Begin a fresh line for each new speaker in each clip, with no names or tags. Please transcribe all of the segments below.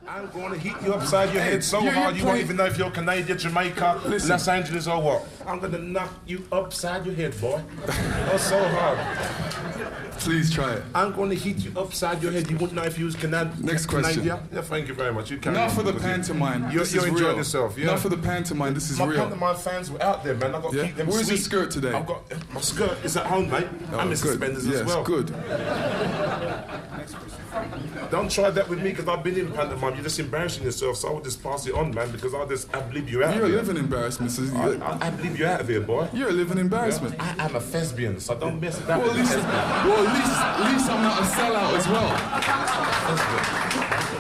I'm going to hit you upside your head so hard you won't even know if you're Canadian, Jamaica, Los Angeles or what. I'm going to knock you upside your head, boy. Oh, so hard.
Please try it.
I'm going to hit you upside your head. You wouldn't know if you was Canadian.
Next question.
Yeah, thank you very much. You can.
Not for the pantomime.
You're enjoying yourself, yeah?
Not for the pantomime. This is
my
real.
My pantomime fans were out there, man. I've got to keep them
Where's
sweet.
your skirt today?
I've got my skirt is at home, mate. And my suspenders as well.
Yes, good.
Don't try that with me because I've been in pantomime. You're just embarrassing yourself, so I would just pass it on, man, because I'll just ad-lib you out.
You're a living embarrassment. So
I'll ad-lib you out of here, boy.
You're a living embarrassment.
Yeah. I'm a thespian, so don't mess with that.
Well, at least I'm not a sellout as well.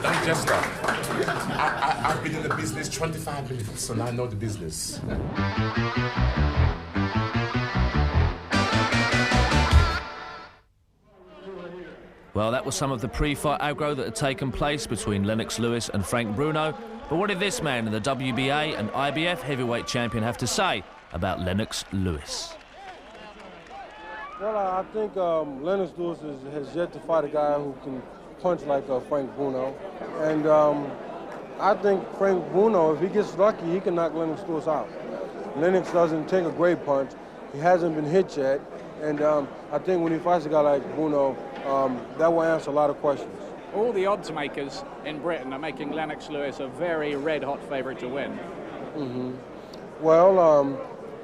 Don't just that. I've been in the business 25 minutes, and I know the business.
Well, that was some of the pre-fight aggro that had taken place between Lennox Lewis and Frank Bruno. But what did this man and the WBA and IBF heavyweight champion have to say about Lennox Lewis?
Well, I think Lennox Lewis has yet to fight a guy who can punch like Frank Bruno. And I think Frank Bruno, if he gets lucky, he can knock Lennox Lewis out. Lennox doesn't take a great punch. He hasn't been hit yet. And I think when he fights a guy like Bruno, that will answer a lot of questions.
All the odds makers in Britain are making Lennox Lewis a very red-hot favourite to win.
Mm-hmm. Well,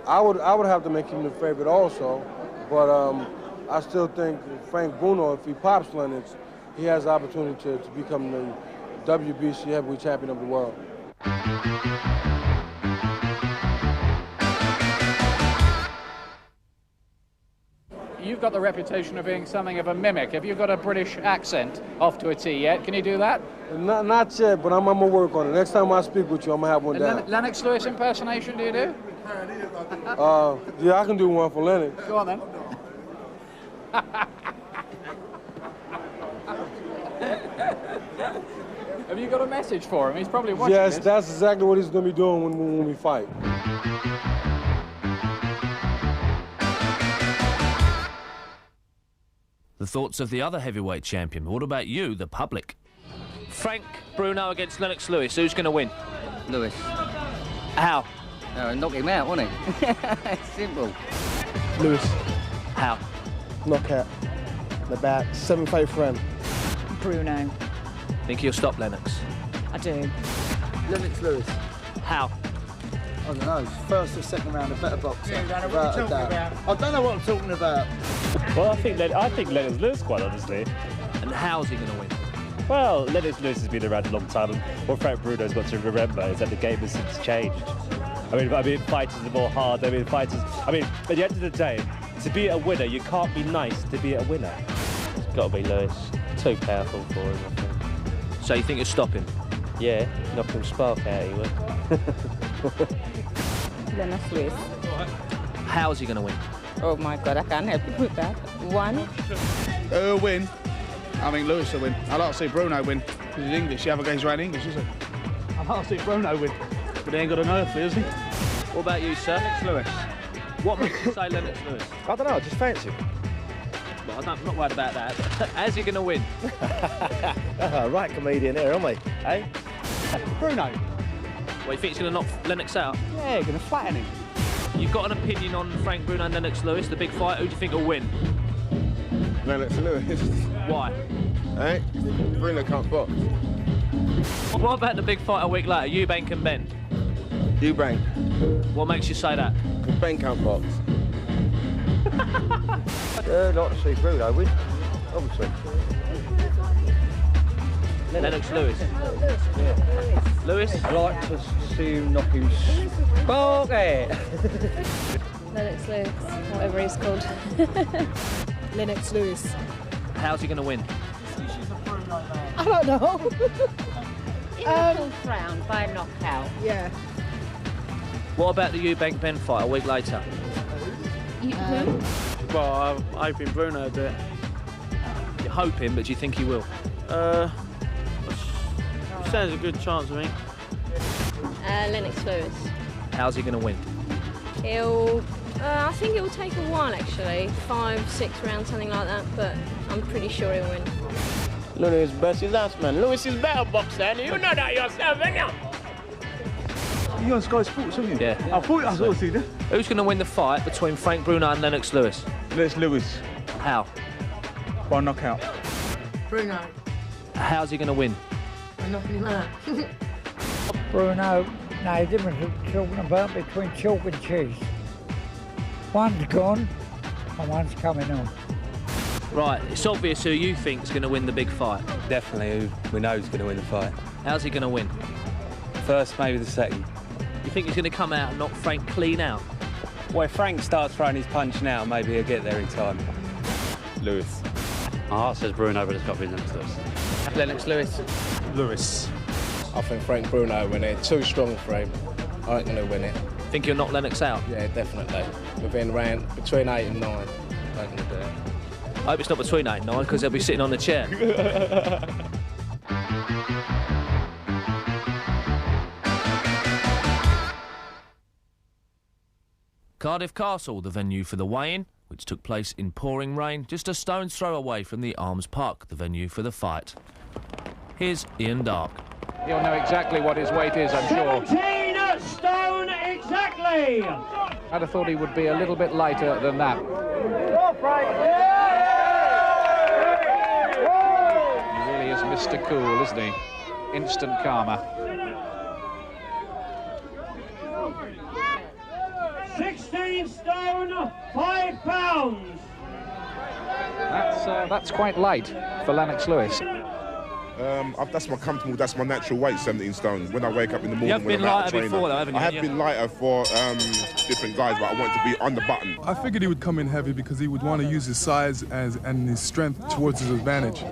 I would have to make him the favourite also, but I still think Frank Bruno, if he pops Lennox, he has the opportunity to become the WBC heavyweight champion of the world.
You've got the reputation of being something of a mimic. Have you got a British accent off to a T yet? Can you do that?
Not yet, but I'm going to work on it. Next time I speak with you, I'm going to have one down.
Lennox Lewis impersonation, do you do?
Yeah, I can do one for Lennox.
Go on then. Have you got a message for him? He's probably watching
Yes,
this.
that's exactly what he's going to be doing when we fight.
The thoughts of the other heavyweight champion. What about you, the public? Frank Bruno against Lennox Lewis. Who's going to win?
Lewis.
How?
Knock him out, won't he? Simple.
Lewis.
How?
Knockout. About 7-5 round.
Bruno.
Think he'll stop Lennox?
I do.
Lennox Lewis.
How?
I don't know. First or second round, a better boxer.
Yeah, what are you talking about?
I don't know what I'm talking about.
Well, I think Lennox Lewis, quite honestly.
And how's he going to win?
Well, Lennox Lewis has been around a long time, and what Frank Bruno's got to remember is that the game has since changed. I mean, fighters are more hard. At the end of the day, to be a winner, you can't be nice to be a winner. It's got to be Lewis. Too powerful for him, I think.
So you think you'll stop him?
Yeah, knock him spark out, he will.
Lennox Lewis.
How's he going to win?
Oh my God, I can't help you with that. One.
Win. I think Lewis will win. I like to see Bruno win. Because he's English. The other guy's right English, isn't he? I like to see Bruno win. But he ain't got an earthly, is he?
What about you, sir?
Lennox Lewis.
What makes you say Lennox Lewis?
I don't know, I just fancy him.
Well, I'm not worried about that. How's he going to win?
Right comedian here, aren't we? Eh?
Bruno.
Well, you think he's going to knock Lennox out?
Yeah, going to flatten him.
You've got an opinion on Frank Bruno and Lennox Lewis, the big fight. Who do you think will win?
Lennox Lewis.
Why?
Eh? Bruno can't box.
What about the big fight a week later, Eubank and Ben?
Eubank.
What makes you say that?
Because Ben can't box.
I'd like to see Bruno win, obviously.
Lennox Lewis.
Yeah.
Lewis?
I'd like to see him knock him spark out.
Lennox Lewis, whatever he's called.
Lennox Lewis.
How's he going to win?
I don't know.
In the fourth round by knockout.
Yeah.
What about the Eubank Ben fight a week later?
Who?
Well, I'm hoping Bruno will do it.
You're hoping, but do you think he will?
Stands a good chance, I think.
Lennox Lewis.
How's he going to win?
I think it will take a while actually, 5-6 rounds, something like that, but I'm pretty sure he'll win.
Lewis best his ass, man. Lewis is better boxer, and you know that yourself, ain't you?
You're on Sky Sports, aren't you?
Yeah.
I thought I saw you.
Who's going to win the fight between Frank Bruno and Lennox Lewis?
Lennox Lewis.
How?
By knockout.
Bruno.
How's he going to win?
By knocking him out.
Bruno, no, the difference we're talking about between chalk and cheese. One's gone and one's coming on.
Right, it's obvious who you think is going to win the big fight.
Definitely, we know who's going to win the fight.
How's he going to win?
First, maybe the second.
You think he's going to come out and knock Frank clean out?
Well, if Frank starts throwing his punch now, maybe he'll get there in time.
Lewis.
My heart says Bruno, but it's got to be Lennox Lewis.
Lennox Lewis.
Lewis.
I think Frank Bruno win it. Too strong for him. I ain't going to win it.
Think he'll knock Lennox out?
Yeah, definitely. Within round, between 8 and 9. I ain't going to do it.
I hope it's not between 8 and 9, because they'll be sitting on the chair. Cardiff Castle, the venue for the weigh-in, which took place in pouring rain, just a stone's throw away from the Arms Park, the venue for the fight. Here's Ian Dark.
He'll know exactly what his weight is, I'm sure.
17 stone exactly!
I'd have thought he would be a little bit lighter than that. He really is Mr. Cool, isn't he? Instant karma.
16 stone, 5 pounds!
That's quite light for Lennox Lewis.
That's my comfortable, that's my natural weight, 17 stone. When I wake up in the morning,
You have been lighter before, though, haven't you?
I have been lighter for different guys, but I want to be on the button.
I figured he would come in heavy because he would want to use his size and his strength towards his advantage.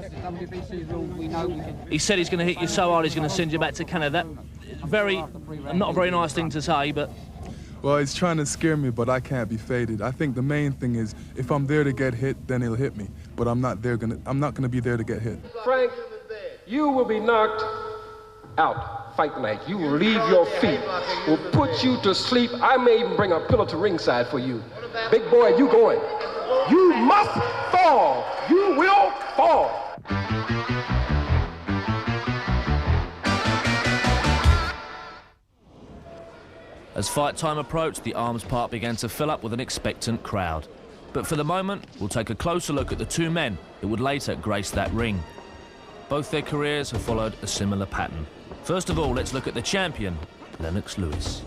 He said he's going to hit you so hard he's going to send you back to Canada. Not a very nice thing to say, but...
Well, he's trying to scare me, but I can't be faded. I think the main thing is, if I'm there to get hit, then he'll hit me. But I'm not gonna be there to get hit.
Frank, you will be knocked out fight night. You will leave your feet. We'll put you to sleep. I may even bring a pillow to ringside for you. Big boy, you going. You must fall. You will fall.
As fight time approached, the Arms Park began to fill up with an expectant crowd. But for the moment, we'll take a closer look at the two men that would later grace that ring. Both their careers have followed a similar pattern. First of all, let's look at the champion, Lennox Lewis.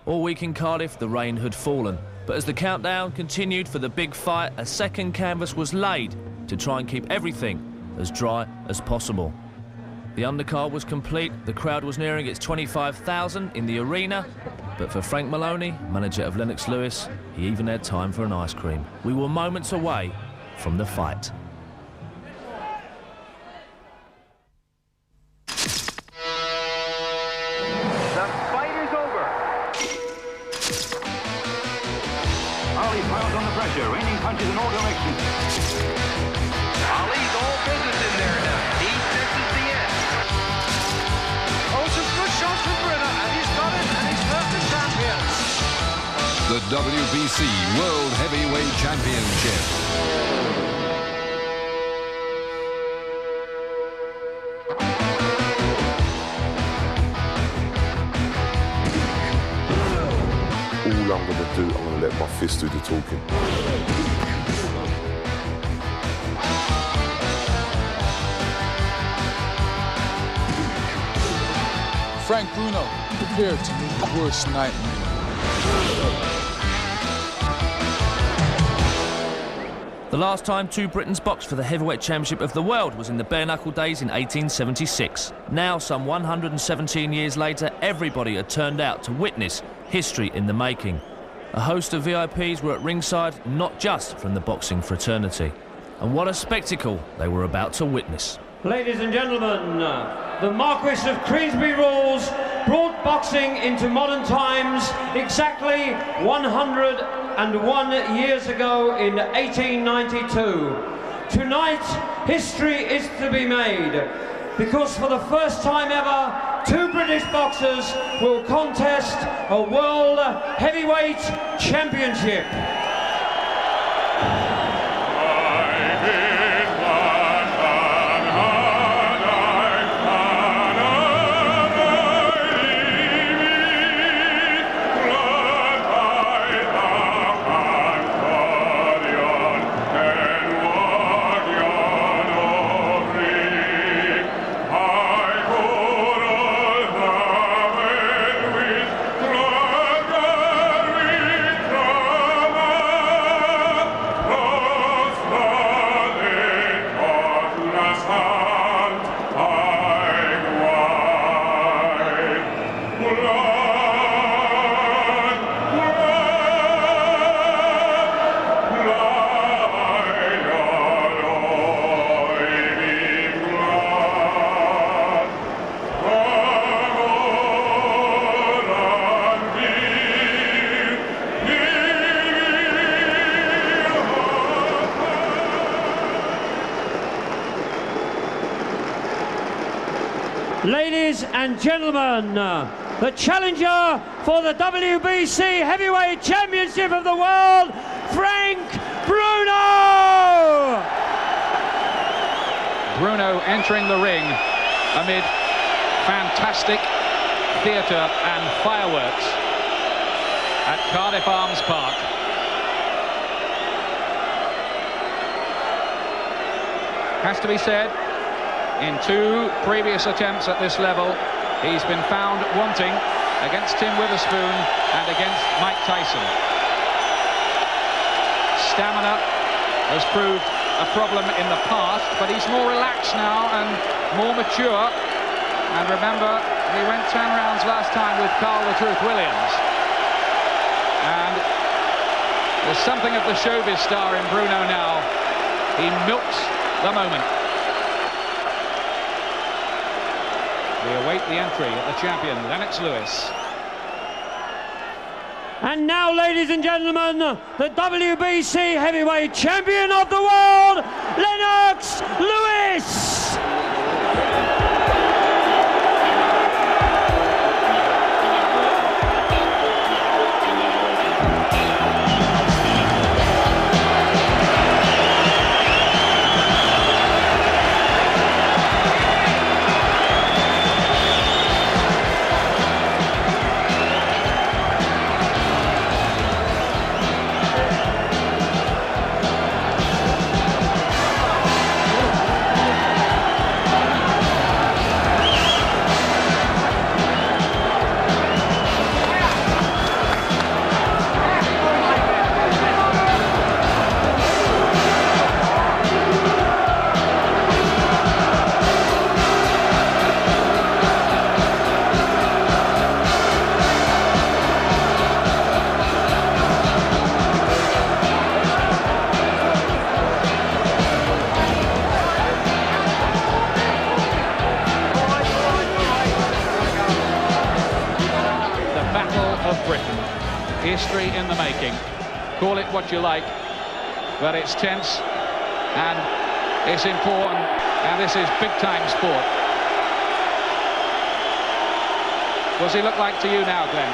All week in Cardiff, the rain had fallen. But as the countdown continued for the big fight, a second canvas was laid to try and keep everything as dry as possible. The undercard was complete, the crowd was nearing its 25,000 in the arena, but for Frank Maloney, manager of Lennox Lewis, he even had time for an ice cream. We were moments away from the fight.
The fight is over. Ali piles on the pressure, raining punches in all directions. Ali's all business in there now. He senses the end. Oh, some good shots from Bruno, and he's got it, and he's hurt the champion.
The WBC World Heavyweight Championship.
All I'm going to do, I'm going to let my fist do the talking.
Frank Bruno, prepare to meet the worst nightmare.
The last time two Britons boxed for the heavyweight championship of the world was in the bare-knuckle days in 1876. Now, some 117 years later, everybody had turned out to witness history in the making. A host of VIPs were at ringside, not just from the boxing fraternity. And what a spectacle they were about to witness.
Ladies and gentlemen, the Marquis of Queensberry rules brought boxing into modern times exactly 101 years ago in 1892. Tonight, history is to be made, because for the first time ever, two British boxers will contest a World Heavyweight Championship. Ladies and gentlemen, the challenger for the WBC Heavyweight Championship of the World, Frank Bruno!
Bruno entering the ring amid fantastic theatre and fireworks at Cardiff Arms Park. Has to be said, in two previous attempts at this level, he's been found wanting against Tim Witherspoon and against Mike Tyson. Stamina has proved a problem in the past, but he's more relaxed now and more mature. And remember, he went 10 rounds last time with Carl the Truth Williams. And there's something of the showbiz star in Bruno now. He milks the moment. We await the entry of the champion, Lennox Lewis.
And now, ladies and gentlemen, the WBC Heavyweight Champion of the World, Lennox Lewis!
Britain. History in the making. Call it what you like, but it's tense and it's important, and this is big-time sport. What's he look like to you now, Glenn?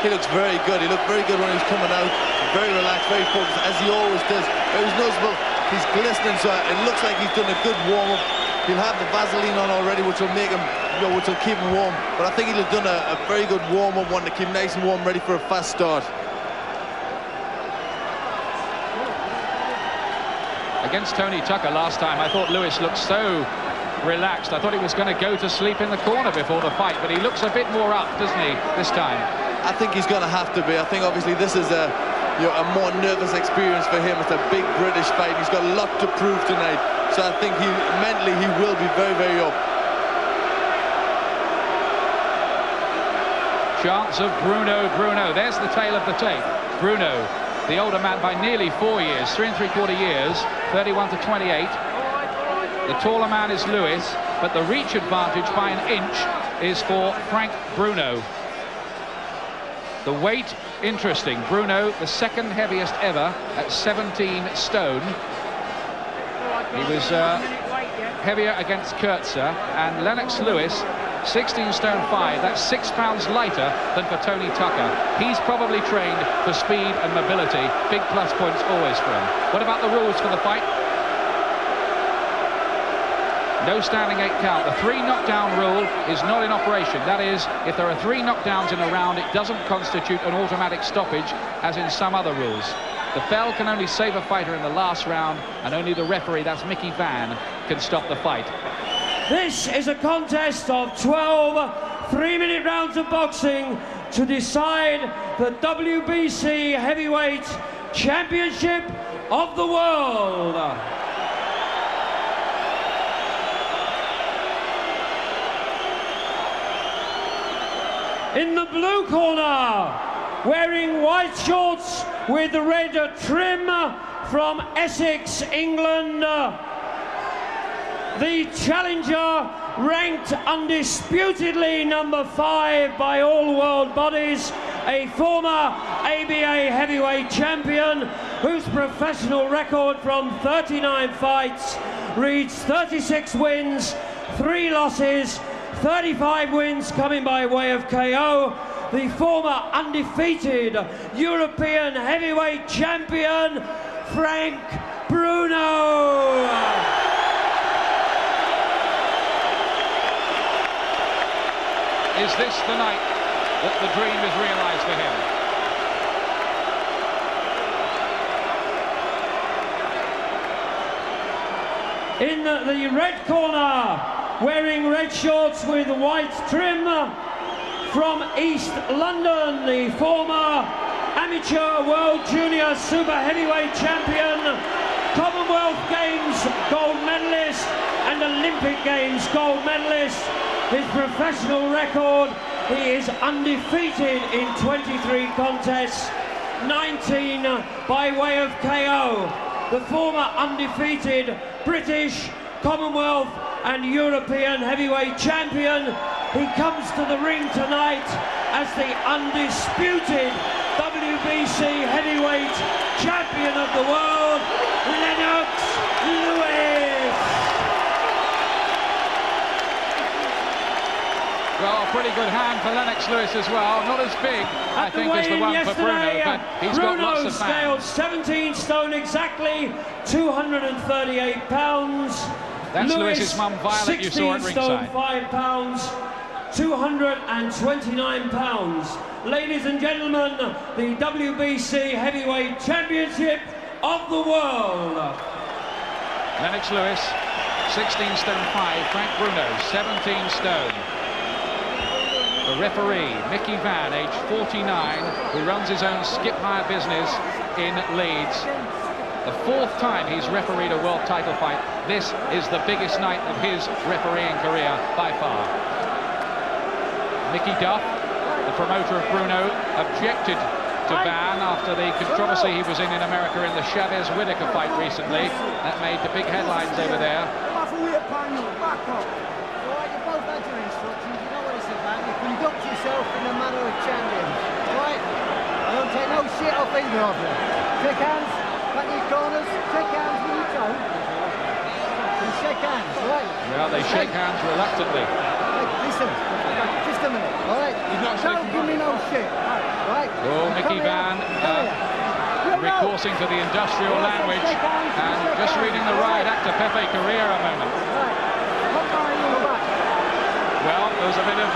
He looks very good. He looked very good when he was coming out. Very relaxed, very focused, as he always does. It was noticeable. He's glistening, so it looks like he's done a good warm-up. He'll have the Vaseline on already, which will make him, which will keep him warm. But I think he'll have done a very good warm-up one to keep him nice and warm, ready for a fast start.
Against Tony Tucker last time, I thought Lewis looked so relaxed. I thought he was going to go to sleep in the corner before the fight, but he looks a bit more up, doesn't he, this time?
I think he's going to have to be. I think obviously this is a more nervous experience for him. It's a big British fight. He's got a lot to prove tonight. So I think mentally he will be very, very up.
Chance of Bruno. There's the tail of the tape. Bruno, the older man by nearly 4 years, 3 3/4 years, 31 to 28. The taller man is Lewis, but the reach advantage by an inch is for Frank Bruno. The weight, interesting. Bruno, the second heaviest ever at 17 stone. He was heavier against Kurtzer, and Lennox Lewis, 16 stone 5. That's 6 pounds lighter than for Tony Tucker. He's probably trained for speed and mobility. Big plus points always for him. What about the rules for the fight? No standing 8 count. The 3 knockdown rule is not in operation. That is, if there are 3 knockdowns in a round, it doesn't constitute an automatic stoppage, as in some other rules. The bell can only save a fighter in the last round, and only the referee, that's Mickey Vann, can stop the fight.
This is a contest of 12 3-minute rounds of boxing to decide the WBC Heavyweight Championship of the World. In the blue corner, wearing white shorts with the red trim from Essex, England, the challenger, ranked undisputedly number 5 by all world bodies, a former ABA heavyweight champion whose professional record from 39 fights reads 36 wins, 3 losses, 35 wins coming by way of KO, the former undefeated European heavyweight champion, Frank Bruno.
Is this the night that the dream is realised for him?
In the red corner, wearing red shorts with white trim, from East London, the former amateur world junior super heavyweight champion, Commonwealth Games gold medalist and Olympic Games gold medalist. His professional record, he is undefeated in 23 contests, 19 by way of KO. The former undefeated British, Commonwealth and European heavyweight champion. He comes to the ring tonight as the undisputed WBC heavyweight champion of the world, Lennox Lewis.
Well, a pretty good hand for Lennox Lewis as well. Not as big, I think, as the one for Bruno, but he's got lots of fans.
Scaled 17 stone exactly, 238 pounds.
That's Lewis's mum, Violet, you saw at ringside.
16 stone 5 pounds, 229 pounds. Ladies and gentlemen, the WBC Heavyweight Championship of the World.
Lennox Lewis, 16 stone 5. Frank Bruno, 17 stone. The referee, Mickey Vann, age 49, who runs his own skip hire business in Leeds. The 4th time he's refereed a world title fight. This is the biggest night of his refereeing career by far. Mickey Duff, the promoter of Bruno, objected to Vann after the controversy he was in America in the Chavez-Whitaker fight recently. That made the big headlines over there.
Conduct yourself in the manner of champions, right?
see it off either of you. Shake hands, back in your corners, shake hands with your toe. And shake hands, right?
Well, they shake hands reluctantly.
Hey, listen, just a minute, all right? Don't give me no shit, right?
Oh, Mickey Van recoursing to the industrial language and just reading the riot act to Pepe Correa a moment. Well, there was a bit of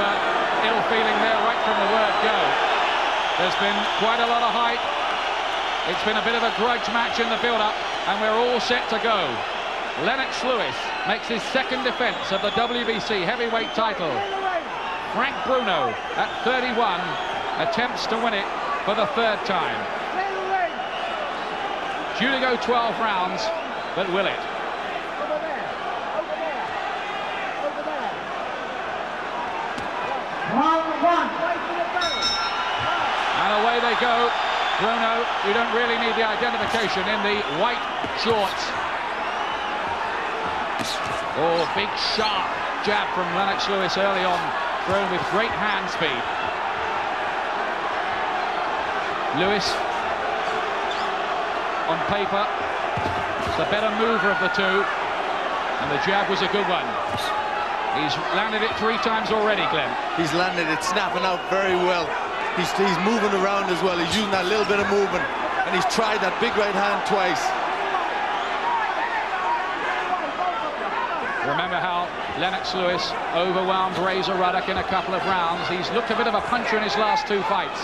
ill feeling there right from the word go. There's been quite a lot of hype. It's been a bit of a grudge match in the build-up, and we're all set to go. Lennox Lewis makes his second defence of the WBC heavyweight title. Frank Bruno, at 31, attempts to win it for the third time. Due to go 12 rounds, but will it? And away they go. Bruno, you don't really need the identification in the white shorts. Oh, big sharp jab from Lennox Lewis early on, thrown with great hand speed. Lewis, on paper, is the better mover of the two, and the jab was a good one. He's landed it 3 times already, Glenn.
He's landed it, snapping out very well. He's moving around as well. He's using that little bit of movement, and he's tried that big right hand twice.
Remember how Lennox Lewis overwhelmed Razor Ruddock in a couple of rounds. He's looked a bit of a puncher in his last 2 fights.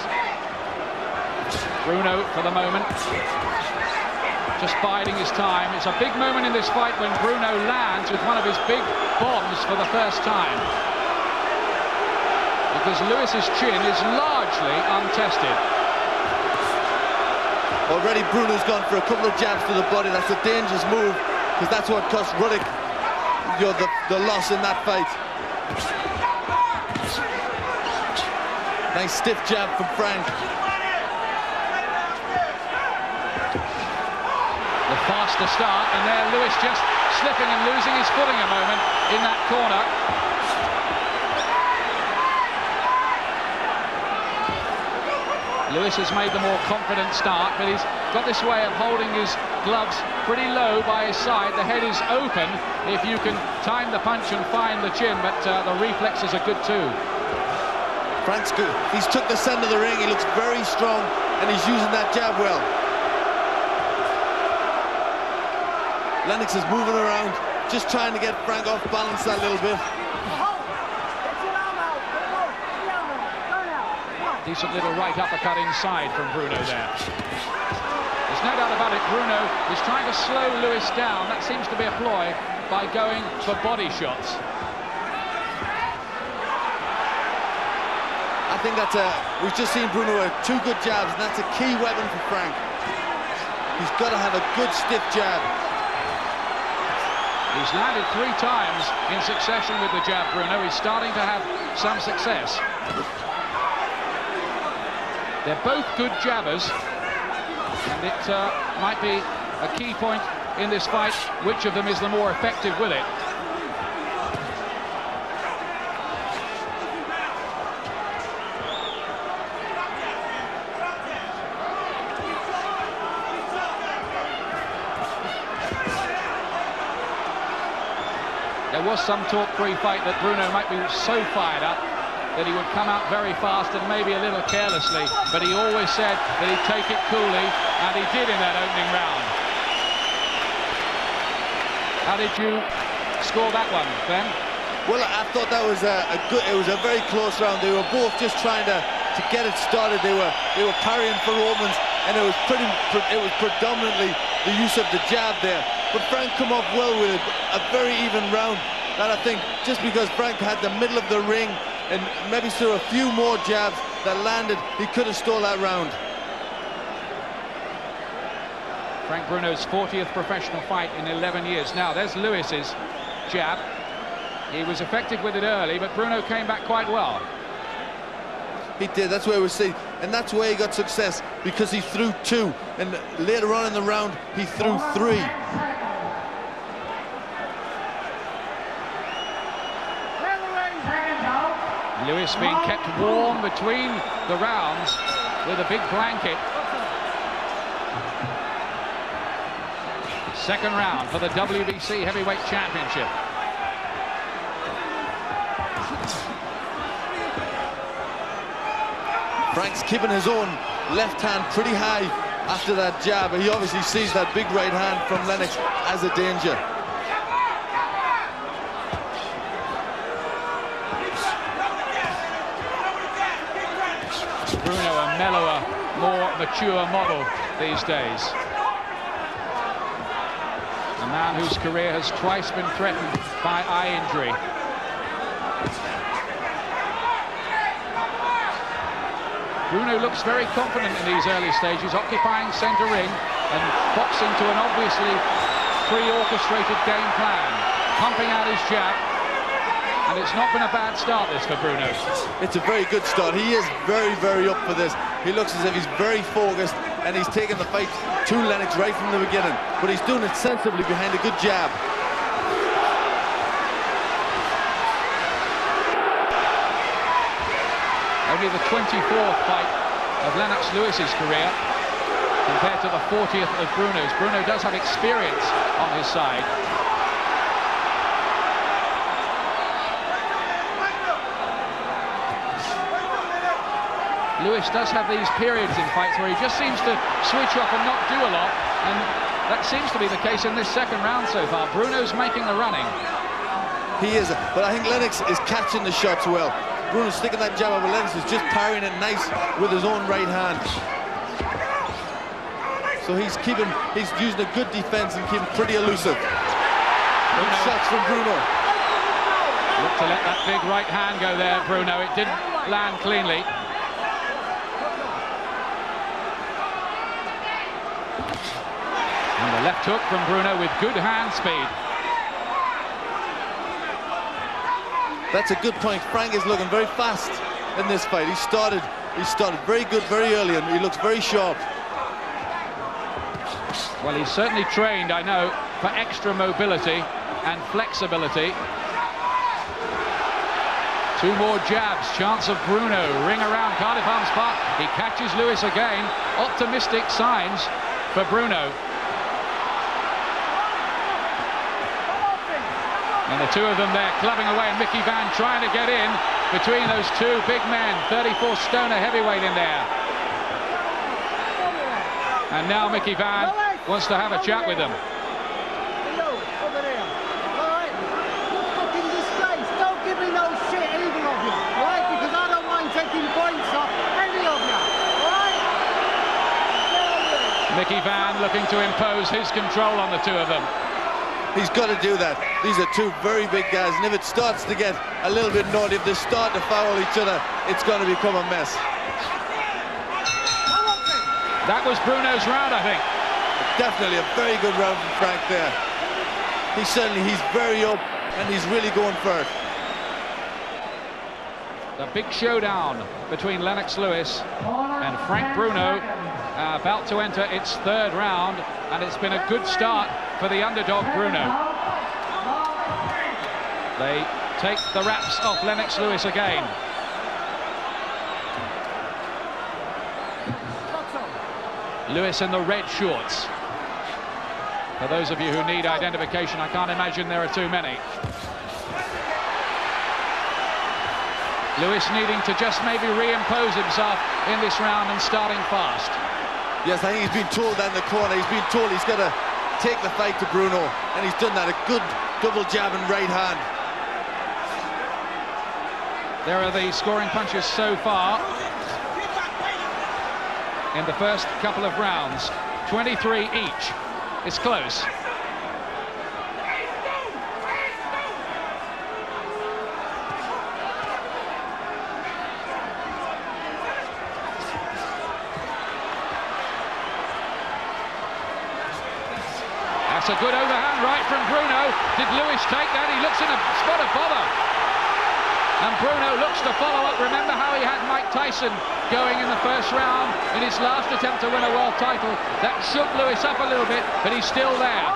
Bruno, for the moment, just biding his time. It's a big moment in this fight when Bruno lands with one of his big bombs for the first time. Because Lewis's chin is largely untested.
Already Bruno's gone for a couple of jabs to the body. That's a dangerous move, because that's what cost Ruddock the loss in that fight. Nice stiff jab from Frank.
The faster start, and there Lewis just slipping and losing his footing a moment in that corner. Lewis has made the more confident start, but he's got this way of holding his gloves pretty low by his side. The head is open if you can time the punch and find the chin, but the reflexes are good too.
Frank's good. He's took the centre of the ring. He looks very strong, and he's using that jab well. Lennox is moving around, just trying to get Frank off balance that little bit.
Decent little right uppercut inside from Bruno there. There's no doubt about it, Bruno is trying to slow Lewis down. That seems to be a ploy by going for body shots.
I think that's we've just seen Bruno with 2 good jabs, and that's a key weapon for Frank. He's got to have a good stiff jab.
He's landed 3 times in succession with the jab, Bruno. He's starting to have some success. They're both good jabbers, and it might be a key point in this fight, which of them is the more effective with it. There was some talk pre-fight that Bruno might be so fired up that he would come out very fast and maybe a little carelessly, but he always said that he'd take it coolly, and he did in that opening round. How did you score that one, Ben?
Well, I thought that was it was a very close round. They were both just trying to get it started. They were parrying for Romans, and it was predominantly the use of the jab there. But Frank come off well with it, a very even round. And I think just because Frank had the middle of the ring and maybe threw a few more jabs that landed, he could have stole that round.
Frank Bruno's 40th professional fight in 11 years. Now, there's Lewis's jab. He was effective with it early, but Bruno came back quite well.
He did, that's where we see, and that's where he got success, because he threw 2, and later on in the round, he threw 3.
Lewis being kept warm between the rounds with a big blanket. Second round for the WBC Heavyweight Championship.
Frank's keeping his own left hand pretty high after that jab. He obviously sees that big right hand from Lennox as a danger.
Bruno, a mellower, more mature model these days. A man whose career has twice been threatened by eye injury. Bruno looks very confident in these early stages, occupying centre ring and boxing to an obviously pre-orchestrated game plan, pumping out his jab, and it's not been a bad start this for Bruno.
It's a very good start. He is very, very up for this. He looks as if he's very focused, and he's taken the fight to Lennox right from the beginning, but he's doing it sensibly behind a good jab.
Only the 24th fight of Lennox Lewis's career compared to the 40th of Bruno's. Bruno does have experience on his side. Lewis does have these periods in fights where he just seems to switch off and not do a lot, and that seems to be the case in this second round so far. Bruno's making the running.
He is, but I think Lennox is catching the shots well. Bruno's sticking that jab over Lennox, is just parrying it nice with his own right hand. So he's using a good defense and keeping pretty elusive. Good shots from Bruno.
Look to let that big right hand go there, Bruno. It didn't land cleanly. And the left hook from Bruno with good hand speed.
That's a good point. Frank is looking very fast in this fight. He started very good very early, and he looks very sharp.
Well, he's certainly trained, I know, for extra mobility and flexibility. Two more jabs, chance of Bruno, ring around Cardiff Arms Park. He catches Lewis again. Optimistic signs for Bruno. And the two of them there clubbing away, and Mickey Van trying to get in between those two big men. 34-stoner heavyweight in there. And now Mickey Van wants to have a chat with them.
Hello, over there. All right? You fucking disgrace. Don't give me no shit, either of you. All right? Because I don't mind taking points off any of you. All right?
Mickey Van looking to impose his control on the two of them.
He's got to do that. These are two very big guys, and if it starts to get a little bit naughty, if they start to foul each other, it's going to become a mess.
That was Bruno's round, I think.
Definitely a very good round from Frank there. He's very up, and he's really going for it.
The big showdown between Lennox Lewis and Frank Bruno, about to enter its third round, and it's been a good start for the underdog Bruno. They take the wraps off Lennox Lewis again. Lewis in the red shorts. For those of you who need identification, I can't imagine there are too many. Lewis needing to just maybe reimpose himself in this round and starting fast.
Yes, I think he's been told that in the corner. He's been told he's got to take the fight to Bruno, and he's done that. A good double jab and right hand.
There are the scoring punches so far in the first couple of rounds. 23 each. It's close. That's a good overhand right from Bruno. Did Lewis take that? He looks in a spot of bother. And Bruno looks to follow up. Remember how he had Mike Tyson going in the first round in his last attempt to win a world title. That shook Lewis up a little bit, but he's still there.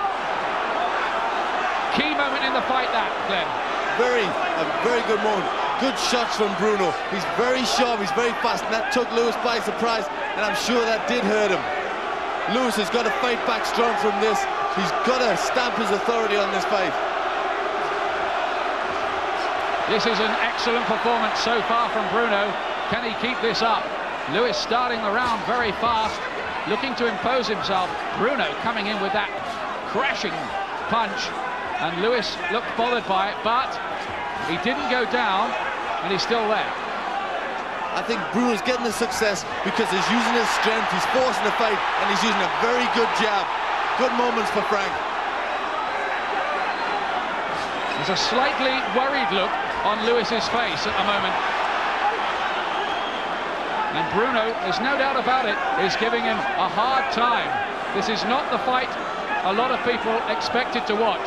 Key moment in the fight, that, Glenn.
A very good moment. Good shots from Bruno. He's very sharp, he's very fast, and that took Lewis by surprise, and I'm sure that did hurt him. Lewis has got to fight back strong from this He's got to stamp his authority on this fight.
This is an excellent performance so far from Bruno. Can he keep this up? Lewis starting the round very fast, looking to impose himself. Bruno coming in with that crashing punch, and Lewis looked bothered by it, but he didn't go down, and he's still there.
I think Bruno's getting the success because he's using his strength, he's forcing the fight, and he's using a very good jab. Good moments for Frank.
There's a slightly worried look on Lewis's face at the moment. And Bruno, there's no doubt about it, is giving him a hard time. This is not the fight a lot of people expected to watch.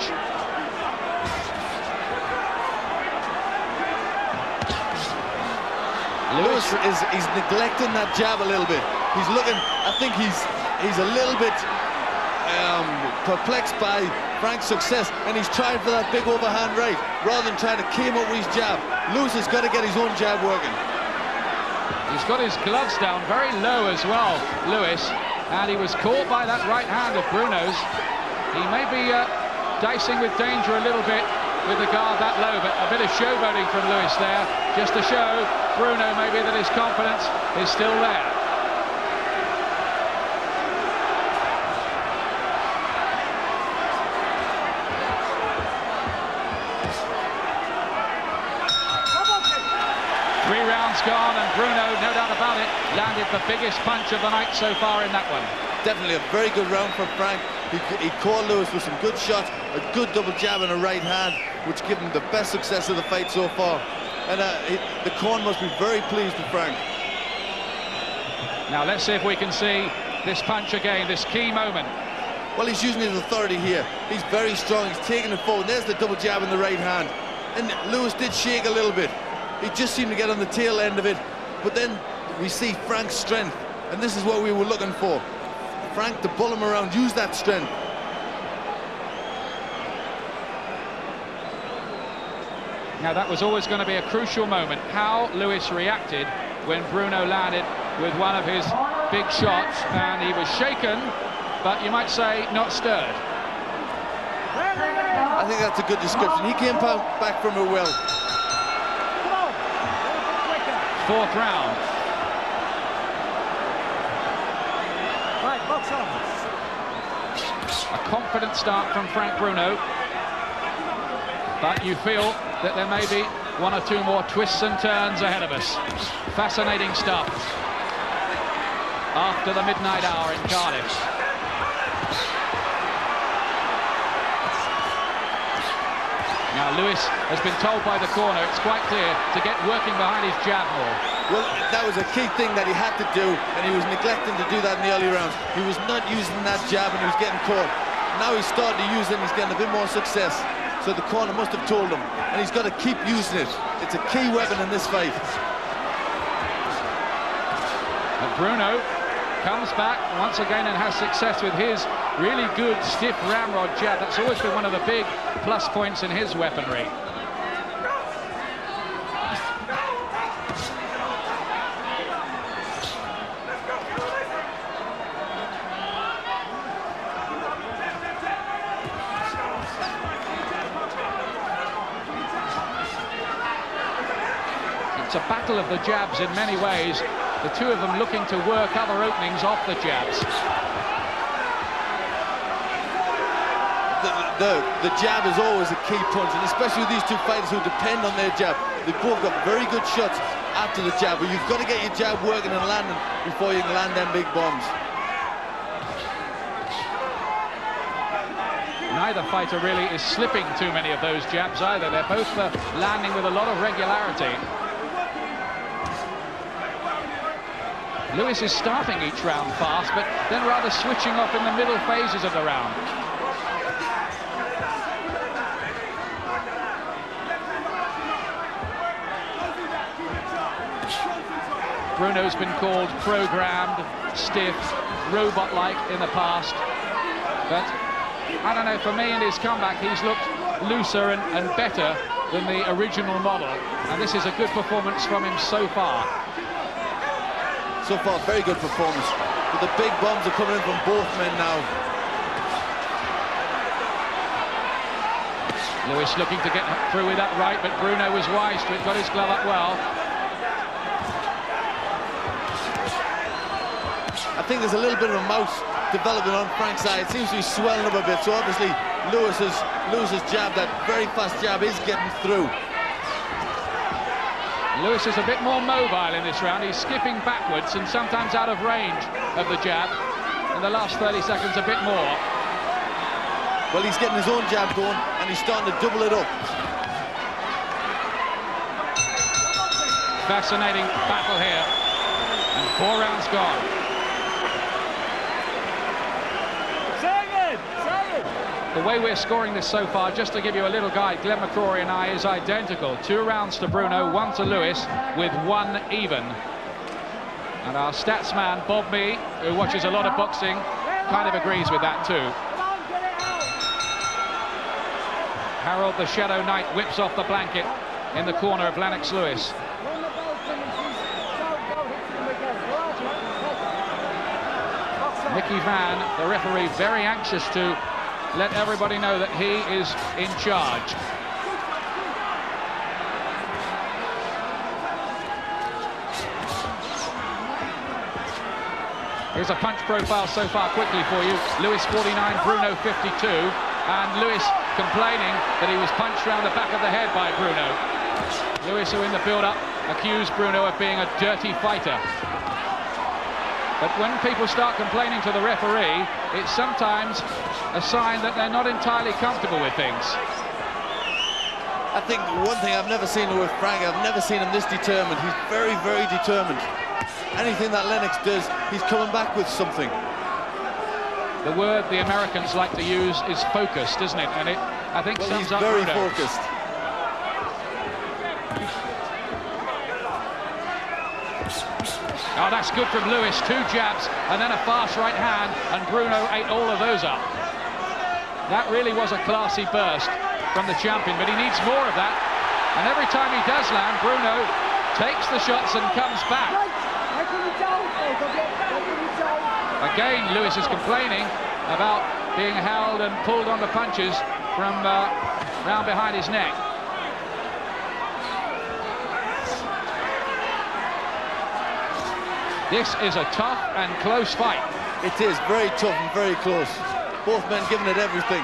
Lewis is neglecting that jab a little bit. He's looking, I think he's a little bit perplexed by Frank's success, and he's trying for that big overhand right rather than trying to keep up with his jab. Lewis has got to get his own jab working.
He's got his gloves down very low as well, Lewis, and he was caught by that right hand of Bruno's. He may be dicing with danger a little bit with the guard that low, but a bit of showboating from Lewis there, just to show Bruno maybe that his confidence is still there. Gone, and Bruno, no doubt about it, landed the biggest punch of the night so far in that one.
Definitely a very good round for Frank. He caught Lewis with some good shots, a good double jab and a right hand, which gave him the best success of the fight so far. And the corn must be very pleased with Frank.
Now let's see if we can see this punch again, this key moment.
Well, he's using his authority here. He's very strong, he's taking it forward. There's the double jab in the right hand. And Lewis did shake a little bit. He just seemed to get on the tail end of it, but then we see Frank's strength, and this is what we were looking for. Frank to pull him around, use that strength.
Now that was always going to be a crucial moment, how Lewis reacted when Bruno landed with one of his big shots, and he was shaken, but you might say not stirred.
I think that's a good description. He came back from a well.
Fourth round.
Right, box on.
A confident start from Frank Bruno, but you feel that there may be one or two more twists and turns ahead of us. Fascinating stuff after the midnight hour in Cardiff. Now Lewis has been told by the corner, it's quite clear, to get working behind his jab more.
Well, that was a key thing that he had to do, and he was neglecting to do that in the early rounds. He was not using that jab, and he was getting caught. Now he's starting to use it, and he's getting a bit more success. So the corner must have told him, and he's got to keep using it. It's a key weapon in this fight.
And Bruno comes back once again and has success with his really good stiff ramrod jab. That's always been one of the big plus points in his weaponry. It's a battle of the jabs in many ways. The two of them looking to work other openings off the jabs.
The jab is always a key punch, and especially with these two fighters who depend on their jab. They've both got very good shots after the jab, but you've got to get your jab working and landing before you can land them big bombs.
Neither fighter really is slipping too many of those jabs either. They're both landing with a lot of regularity. Lewis is starting each round fast, but then rather switching off in the middle phases of the round. Bruno's been called programmed, stiff, robot-like in the past, but I don't know, for me in his comeback he's looked looser and better than the original model, and this is a good performance from him so far.
So far, very good performance. But the big bombs are coming in from both men now.
Lewis looking to get through with that right, but Bruno was wise to it, got his glove up well.
I think there's a little bit of a mouth developing on Frank's side. It seems to be swelling up a bit, so obviously Lewis's jab, that very fast jab, is getting through.
Lewis is a bit more mobile in this round. He's skipping backwards and sometimes out of range of the jab. In the last 30 seconds, a bit more.
Well, he's getting his own jab going, and he's starting to double it up.
Fascinating battle here. And 4 rounds gone. The way we're scoring this so far, just to give you a little guide, Glenn McCrory and I, is identical. 2 rounds to Bruno, 1 to Lewis, with 1 even. And our stats man, Bob Mee, who watches a lot of boxing, kind of agrees with that too. Harold the Shadow Knight whips off the blanket in the corner of Lennox Lewis. Mickey Vann, the referee, very anxious to let everybody know that he is in charge. Here's a punch profile so far quickly for you. Lewis 49, Bruno 52, and Lewis complaining that he was punched around the back of the head by Bruno. Lewis, who in the build-up accused Bruno of being a dirty fighter. But when people start complaining to the referee, it's sometimes a sign that they're not entirely comfortable with things.
I think one thing I've never seen with Frank, I've never seen him this determined. He's very, very determined. Anything that Lennox does, he's coming back with something.
The word the Americans like to use is focused, isn't it? And it, I think, sums up
Bruno.
Bruno.
He's very focused.
Oh, that's good from Lewis. 2 jabs and then a fast right hand, and Bruno ate all of those up. That really was a classy burst from the champion, but he needs more of that. And every time he does land, Bruno takes the shots and comes back. Again, Lewis is complaining about being held and pulled on the punches from round behind his neck. This is a tough and close fight.
It is very tough and very close. Both men giving it everything.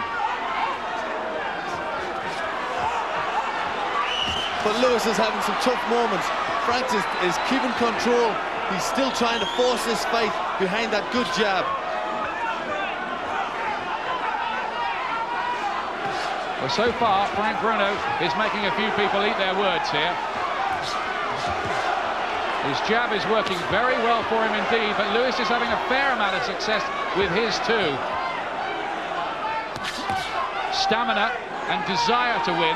But Lewis is having some tough moments. Frank is keeping control. He's still trying to force this fight behind that good jab.
Well, so far, Frank Bruno is making a few people eat their words here. His jab is working very well for him indeed, but Lewis is having a fair amount of success with his too. Stamina and desire to win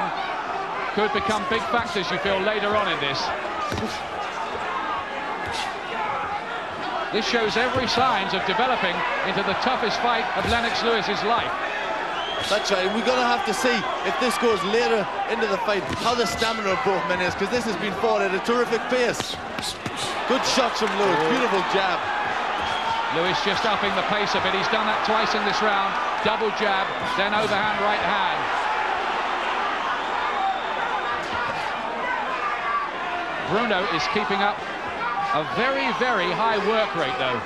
could become big factors, you feel, later on in this. This shows every signs of developing into the toughest fight of Lennox Lewis's life.
That's right, we're going to have to see if this goes later into the fight, how the stamina of both men is, because this has been fought at a terrific pace. Good shots from Lewis, beautiful jab.
Lewis just upping the pace a bit. He's done that twice in this round. Double jab, then overhand right hand. Bruno is keeping up a very, very high work rate, though.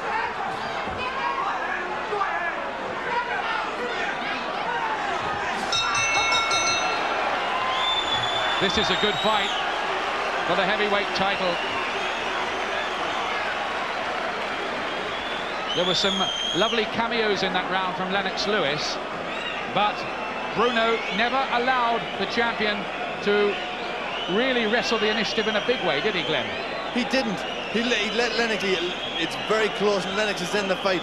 This is a good fight for the heavyweight title. There were some lovely cameos in that round from Lennox Lewis, but Bruno never allowed the champion to really wrestle the initiative in a big way, did he, Glenn?
He didn't. He let Lennox, it's very close, and Lennox is in the fight.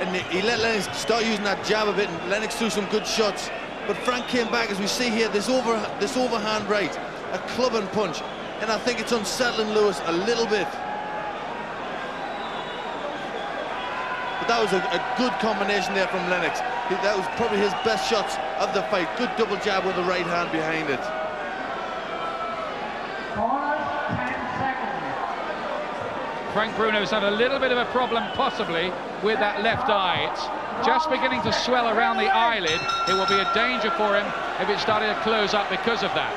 And he let Lennox start using that jab a bit, and Lennox threw some good shots. But Frank came back, as we see here, this overhand right, a club and punch. And I think it's unsettling Lewis a little bit. But that was a good combination there from Lennox. That was probably his best shots of the fight. Good double jab with the right hand behind it.
Frank Bruno's had a little bit of a problem, possibly, with that left eye. It's just beginning to swell around the eyelid. It will be a danger for him if it started to close up because of that.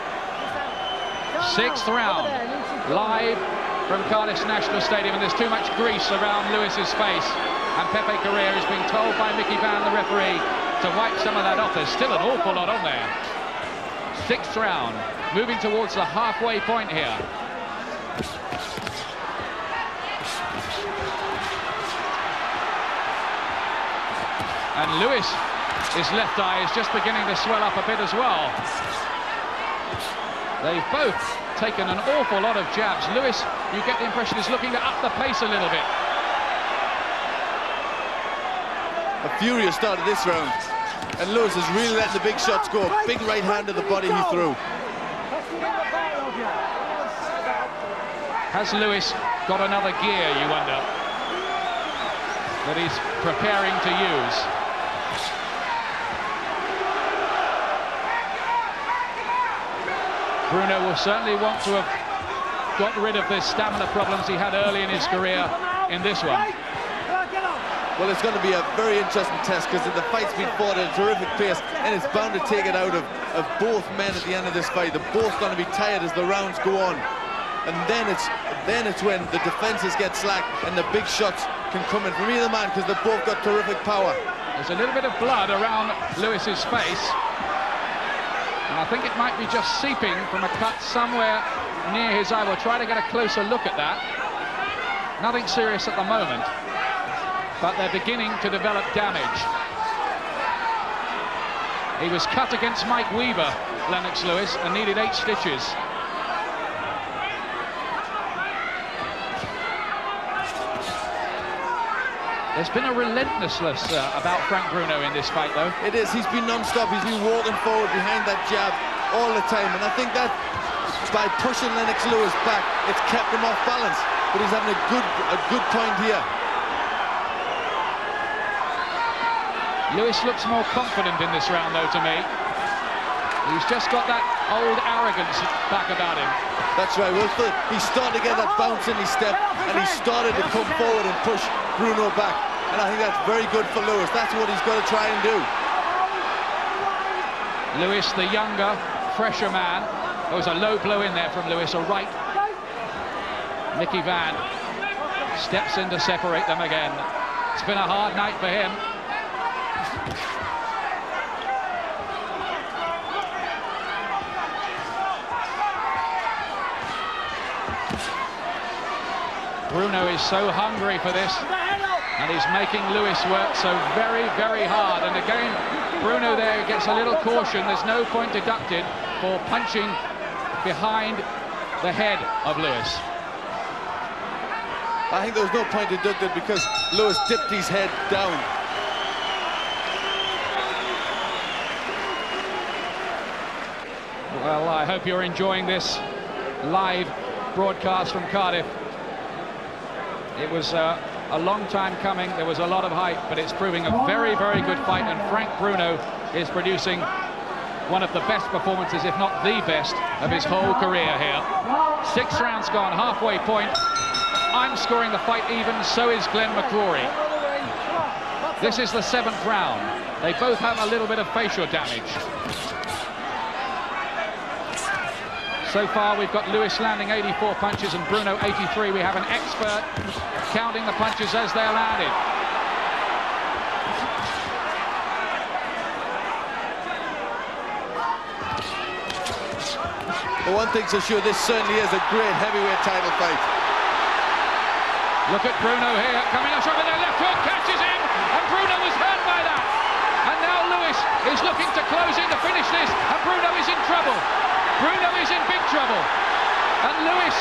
Sixth round, live from Cardiff's National Stadium, and there's too much grease around Lewis's face. And Pepe Correa is being told by Mickey Van, the referee, to wipe some of that off. There's still an awful lot on there. Sixth round, moving towards the halfway point here. And Lewis, his left eye is just beginning to swell up a bit as well. They've both taken an awful lot of jabs. Lewis, you get the impression, is looking to up the pace a little bit.
A furious start of this round, and Lewis is really letting the big shots go. Big right hand to the body he threw.
Has Lewis got another gear, you wonder, that he's preparing to use? Bruno will certainly want to have got rid of the stamina problems he had early in his career in this one.
Well, it's going to be a very interesting test because the fight's been fought at a terrific pace, and it's bound to take it out of both men at the end of this fight. They're both going to be tired as the rounds go on, and then it's when the defenses get slack and the big shots can come in from either man because they've both got terrific power.
There's a little bit of blood around Lewis's face, and I think it might be just seeping from a cut somewhere near his eye. We'll try to get a closer look at that. Nothing serious at the moment, but they're beginning to develop damage. He was cut against Mike Weaver, Lennox Lewis, and needed 8 stitches. There's been a relentlessness about Frank Bruno in this fight, though.
It is. He's been non-stop. He's been walking forward behind that jab all the time, and I think that by pushing Lennox Lewis back, it's kept him off balance. But he's having a good point here.
Lewis looks more confident in this round, though, to me. He's just got that old arrogance back about him.
That's right. Well, he started to get that bounce in his step, and he started to come forward and push Bruno back. And I think that's very good for Lewis. That's what he's got to try and do.
Lewis, the younger, fresher man. There was a low blow in there from Lewis, a right. Mickey Van steps in to separate them again. It's been a hard night for him. Bruno is so hungry for this, and he's making Lewis work so very, very hard. And again, Bruno there gets a little caution. There's no point deducted for punching behind the head of Lewis.
I think there was no point deducted because Lewis dipped his head down.
Well, I hope you're enjoying this live broadcast from Cardiff. It was a long time coming. There was a lot of hype, but it's proving a very, very good fight, and Frank Bruno is producing one of the best performances, if not the best, of his whole career here. 6 rounds gone, halfway point. I'm scoring the fight even, so is Glenn McCrory. This is the 7th round. They both have a little bit of facial damage. So far, we've got Lewis landing 84 punches and Bruno 83. We have an expert counting the punches as they're landed.
But one thing's for sure, this certainly is a great heavyweight title fight.
Look at Bruno here, coming up shot with their left hook, catches him, and Bruno was hurt by that. And now Lewis is looking to close in to finish this, and Bruno is in trouble. Bruno is in big trouble. And Lewis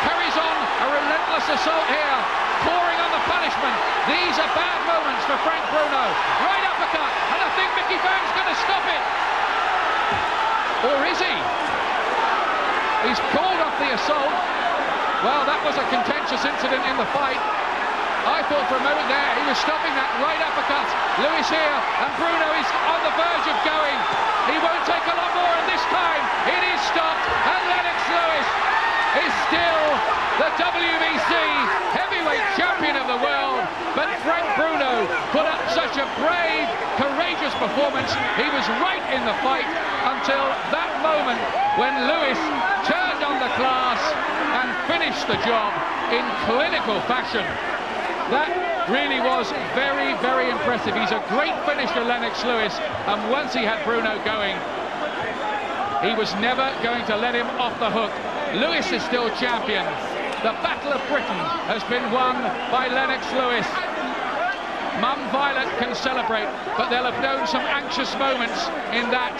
carries on a relentless assault here, pouring on the punishment. These are bad moments for Frank Bruno. Right uppercut, and I think Mickey Van's going to stop it. Or is he? He's called off the assault. Well, that was a contentious incident in the fight. I thought for a moment there he was stopping that right uppercut. Lewis here, and Bruno is on the verge of going. He won't take a lot more, and this time it is stopped, and Lennox Lewis is still the WBC heavyweight champion of the world. But Frank Bruno Bruno put up such a brave, courageous performance. He was right in the fight until that moment when Lewis turned on the class and finished the job in clinical fashion. That really was very, very impressive. He's a great finisher, Lennox Lewis, and once he had Bruno going, he was never going to let him off the hook. Lewis is still champion. The Battle of Britain has been won by Lennox Lewis. Mum Violet can celebrate, but they'll have known some anxious moments in that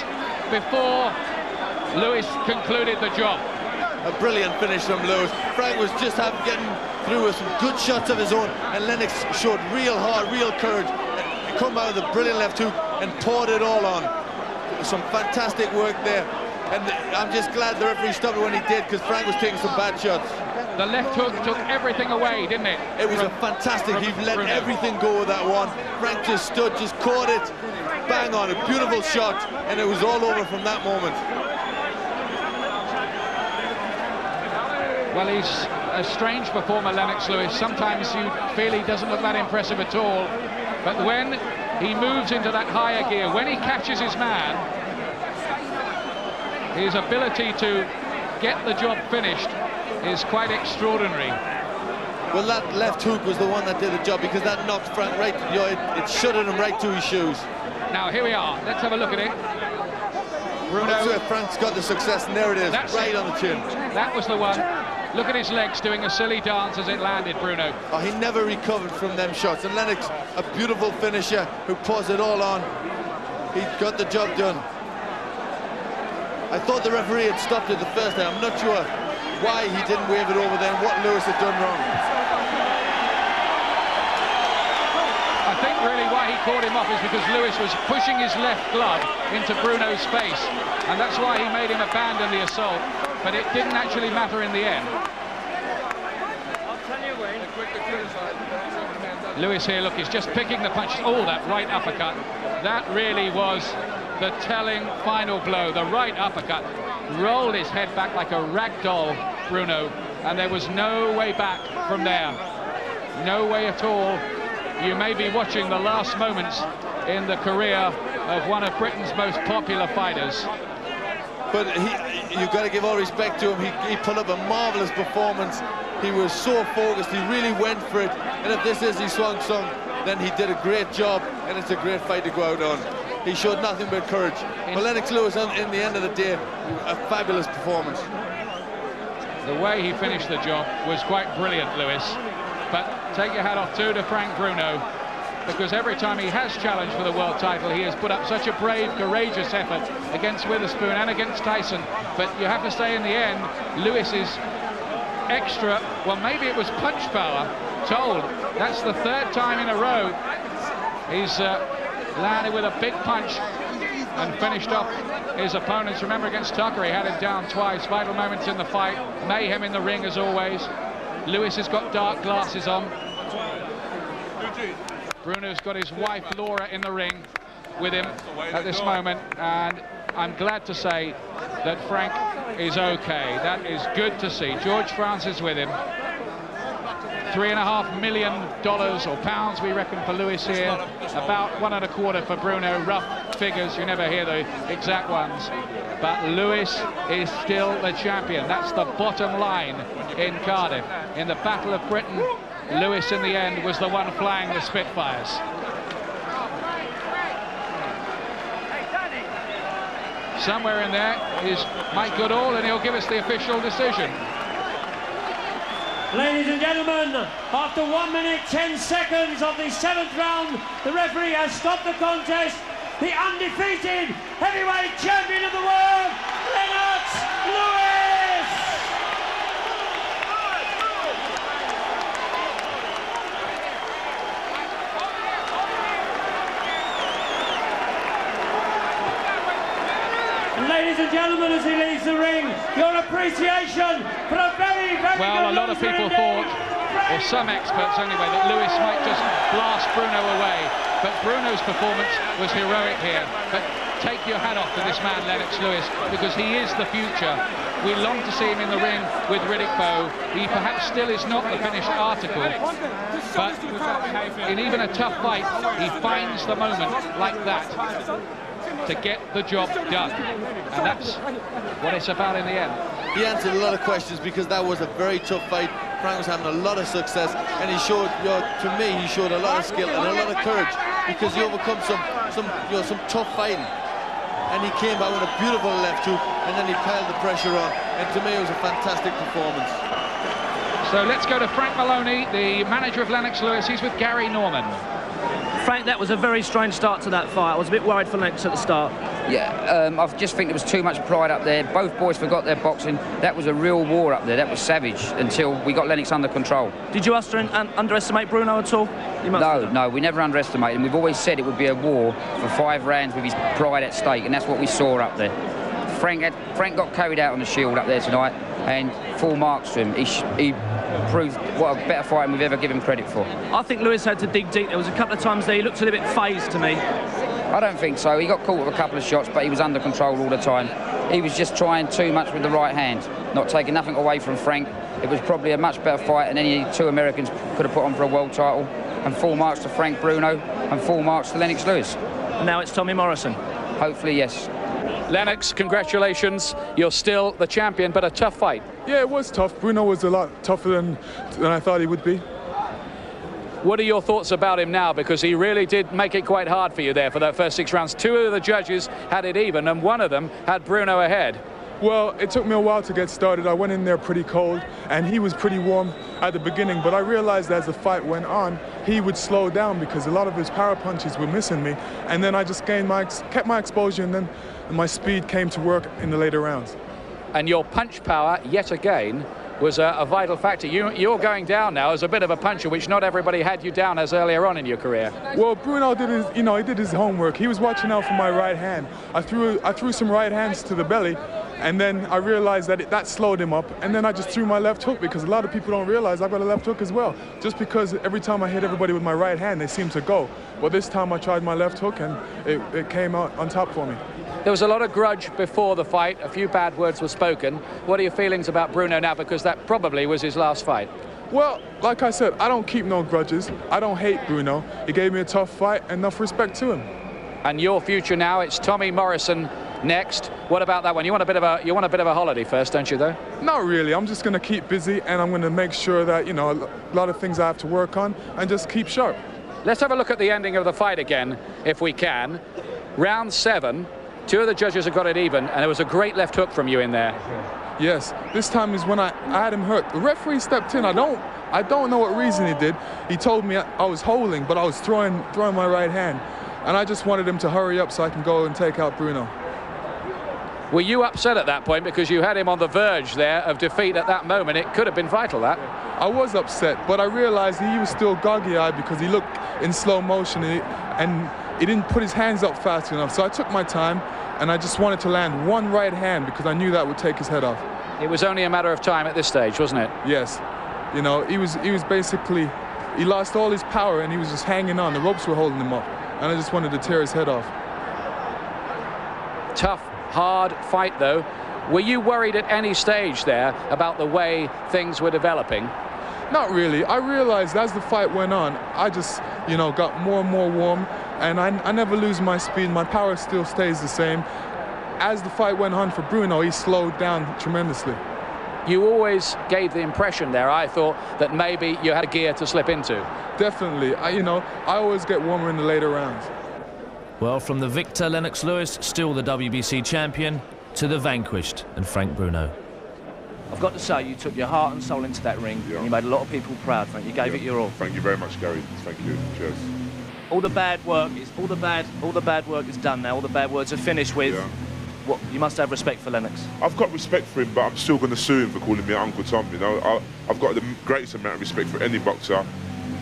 before Lewis concluded the job.
A brilliant finish from Lewis. Frank was just getting through with some good shots of his own, and Lennox showed real heart, real courage, and come out with a brilliant left hook and poured it all on. Some fantastic work there, and I'm just glad the referee stopped it when he did, because Frank was taking some bad shots.
The left hook took everything away, didn't it?
It was a fantastic, he let everything go with that one. Frank just stood, just caught it, bang on, a beautiful shot, and it was all over from that moment.
Well, he's a strange performer, Lennox Lewis. Sometimes you feel he doesn't look that impressive at all. But when he moves into that higher gear, when he catches his man, his ability to get the job finished is quite extraordinary.
Well, that left hook was the one that did the job, because that knocked Frank right, it shuttered him right to his shoes.
Now, here we are. Let's have a look at it. Bruno.
That's where Frank's got the success, and there it is, right on the chin.
That was the one. Look at his legs doing a silly dance as it landed, Bruno.
Oh, he never recovered from them shots. And Lennox, a beautiful finisher who pours it all on. He got the job done. I thought the referee had stopped it the first time. I'm not sure why he didn't wave it over then, what Lewis had done wrong.
I think really why he caught him off is because Lewis was pushing his left glove into Bruno's face, and that's why he made him abandon the assault, but it didn't actually matter in the end. Lewis here, look, he's just picking the punches. Oh, that right uppercut. That really was the telling final blow, the right uppercut. Rolled his head back like a rag doll, Bruno, and there was no way back from there. No way at all. You may be watching the last moments in the career of one of Britain's most popular fighters.
But you've got to give all respect to him. He put up a marvellous performance. He was so focused, he really went for it. And if this is his swan song, then he did a great job, and it's a great fight to go out on. He showed nothing but courage. But Lennox Lewis, in the end of the day, a fabulous performance.
The way he finished the job was quite brilliant, Lewis. But take your hat off too to Frank Bruno, because every time he has challenged for the world title, he has put up such a brave, courageous effort against Witherspoon and against Tyson. But you have to say, in the end, Lewis's extra, well, maybe it was punch power, told. That's the third time in a row he's landed with a big punch and finished off his opponents. Remember, against Tucker, he had him down twice. Vital moments in the fight. Mayhem in the ring, as always. Lewis has got dark glasses on. Bruno's got his wife Laura in the ring with him at this moment, and I'm glad to say that Frank is okay. That is good to see. George Francis with him. $3.5 million or pounds, we reckon, for Lewis here. About 1.25 for Bruno. Rough figures, you never hear the exact ones. But Lewis is still the champion. That's the bottom line in Cardiff. In the Battle of Britain, Lewis in the end was the one flying the Spitfires. Somewhere in there is Mike Goodall, and he'll give us the official decision.
Ladies and gentlemen, after 1 minute 10 seconds of the 7th round, the referee has stopped the contest. The undefeated heavyweight champion of the world, Lennox Lewis! Ladies and gentlemen, as he leaves the ring, your appreciation for a very, very
well,
good
a lot of people thought, or some experts anyway, that Lewis might just blast Bruno away. But Bruno's performance was heroic here. But take your hat off to this man, Lennox Lewis, because he is the future. We long to see him in the ring with Riddick Bowe. He perhaps still is not the finished article, but in even a tough fight, he finds the moment like that to get the job done. And that's what it's about in the end.
He answered a lot of questions because that was a very tough fight. Frank was having a lot of success, and he showed, to me, he showed a lot of skill and a lot of courage because he overcome some tough fighting. And he came back with a beautiful left hook, and then he piled the pressure on. And to me, it was a fantastic performance.
So let's go to Frank Maloney, the manager of Lennox Lewis. He's with Gary Norman.
Frank, that was a very strange start to that fight. I was a bit worried for Lennox at the start.
Yeah, I just think there was too much pride up there. Both boys forgot their boxing. That was a real war up there. That was savage until we got Lennox under control.
Did you underestimate Bruno at all?
No, we never underestimated him. We've always said it would be a war for 5 rounds with his pride at stake, and that's what we saw up there. Frank got carried out on the shield up there tonight, and full marks to him. He proved what a better fight we've ever given him credit for.
I think Lewis had to dig deep. There was a couple of times there he looked a little bit phased to me.
I don't think so. He got caught with a couple of shots, but he was under control all the time. He was just trying too much with the right hand, not taking nothing away from Frank. It was probably a much better fight than any 2 Americans could have put on for a world title. And full marks to Frank Bruno and full marks to Lennox Lewis.
And now it's Tommy Morrison.
Hopefully, yes.
Lennox, congratulations. You're still the champion, but a tough fight.
Yeah, it was tough. Bruno was a lot tougher than I thought he would be.
What are your thoughts about him now? Because he really did make it quite hard for you there for that first 6 rounds. 2 of the judges had it even, and 1 of them had Bruno ahead.
Well, it took me a while to get started. I went in there pretty cold, and he was pretty warm at the beginning, but I realized as the fight went on, he would slow down because a lot of his power punches were missing me, and then I just kept my exposure, and then my speed came to work in the later rounds.
And your punch power, yet again, was a vital factor. You're going down now as a bit of a puncher, which not everybody had you down as earlier on in your career.
Well, Bruno did his, he did his homework. He was watching out for my right hand. I threw some right hands to the belly, and then I realized that that slowed him up, and then I just threw my left hook because a lot of people don't realize I've got a left hook as well. Just because every time I hit everybody with my right hand, they seem to go. Well, this time I tried my left hook, and it came out on top for me.
There was a lot of grudge before the fight. A few bad words were spoken. What are your feelings about Bruno now? Because that probably was his last fight.
Well, like I said, I don't keep no grudges. I don't hate Bruno. He gave me a tough fight, and enough respect to him.
And your future now, it's Tommy Morrison next. What about that one? You want a bit of a holiday first, don't you, though?
Not really. I'm just going to keep busy, and I'm going to make sure that, a lot of things I have to work on, and just keep sharp.
Let's have a look at the ending of the fight again, if we can. Round 7. 2 of the judges have got it even, and there was a great left hook from you in there.
Yes, this time is when I had him hurt. The referee stepped in. I don't know what reason he did. He told me I was holding, but I was throwing my right hand, and I just wanted him to hurry up so I can go and take out Bruno.
Were you upset at that point because you had him on the verge there of defeat at that moment? It could have been vital, that.
I was upset, but I realized he was still goggy-eyed because he looked in slow motion, and he didn't put his hands up fast enough. So I took my time, and I just wanted to land one right hand because I knew that would take his head off.
It was only a matter of time at this stage, wasn't it?
Yes. He was basically, he lost all his power, and he was just hanging on. The ropes were holding him up, and I just wanted to tear his head off.
Tough, hard fight, though. Were you worried at any stage there about the way things were developing?
Not really. I realized as the fight went on, I just, got more and more warm, and I never lose my speed. My power still stays the same. As the fight went on for Bruno, he slowed down tremendously.
You always gave the impression there, I thought, that maybe you had a gear to slip into.
Definitely. I always get warmer in the later rounds.
Well, from the victor, Lennox Lewis, still the WBC champion, to the vanquished, and Frank Bruno.
I've got to say, you took your heart and soul into that ring. Yeah. And you made a lot of people proud, Frank. You gave it your all.
Thank you very much, Gary. Thank you. Cheers.
All the bad work is done now. All the bad words are finished with. Yeah. What, you must have respect for Lennox.
I've got respect for him, but I'm still going to sue him for calling me Uncle Tom. I've got the greatest amount of respect for any boxer.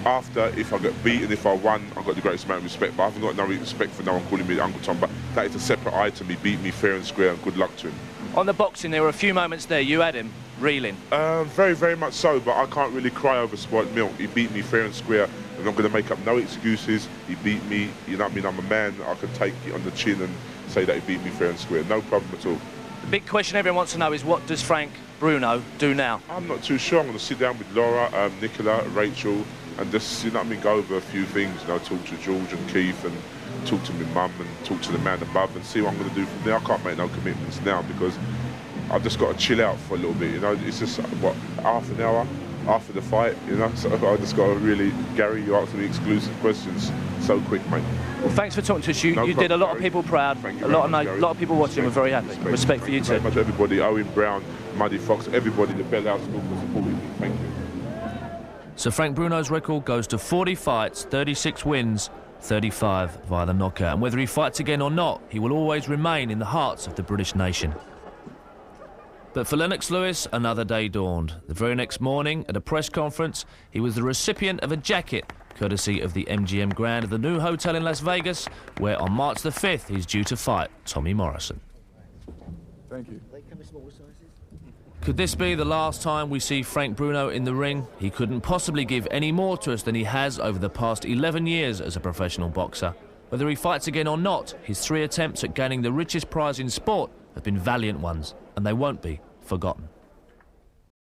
After, if I get beaten, if I won, I've got the greatest amount of respect. But I haven't got no respect for no one calling me Uncle Tom. But that is a separate item. He beat me fair and square, and good luck to him.
On the boxing, there were a few moments there. You had him reeling.
Very, very much so. But I can't really cry over spoiled milk. He beat me fair and square, and I'm going to make up no excuses. He beat me. You know what I mean? I'm a man. I can take it on the chin, and say that he beat me fair and square. No problem at all.
The big question everyone wants to know is, what does Frank Bruno do now?
I'm not too sure. I'm going to sit down with Laura, Nicola, Rachel, and just, you know what I mean, go over a few things, you know, talk to George and Keith and talk to my mum and talk to the man above and see what I'm going to do from there. I can't make no commitments now because I've just got to chill out for a little bit, you know. It's just, what, half an hour after the fight, you know, so I just got to really, Gary, you asked me exclusive questions so quick, mate.
Well, thanks for talking to us. You did a lot of people proud. A lot of people watching were very happy. Respect for you too.
Thank you very much, everybody. Owen Brown, Muddy Fox, everybody, the Bell House School for supporting me. Thank you.
So Frank Bruno's record goes to 40 fights, 36 wins, 35 via the knockout. And whether he fights again or not, he will always remain in the hearts of the British nation. But for Lennox Lewis, another day dawned. The very next morning, at a press conference, he was the recipient of a jacket, courtesy of the MGM Grand of the new hotel in Las Vegas, where on March the 5th he's due to fight Tommy Morrison.
Thank you.
Could this be the last time we see Frank Bruno in the ring? He couldn't possibly give any more to us than he has over the past 11 years as a professional boxer. Whether he fights again or not, his 3 attempts at gaining the richest prize in sport have been valiant ones, and they won't be forgotten.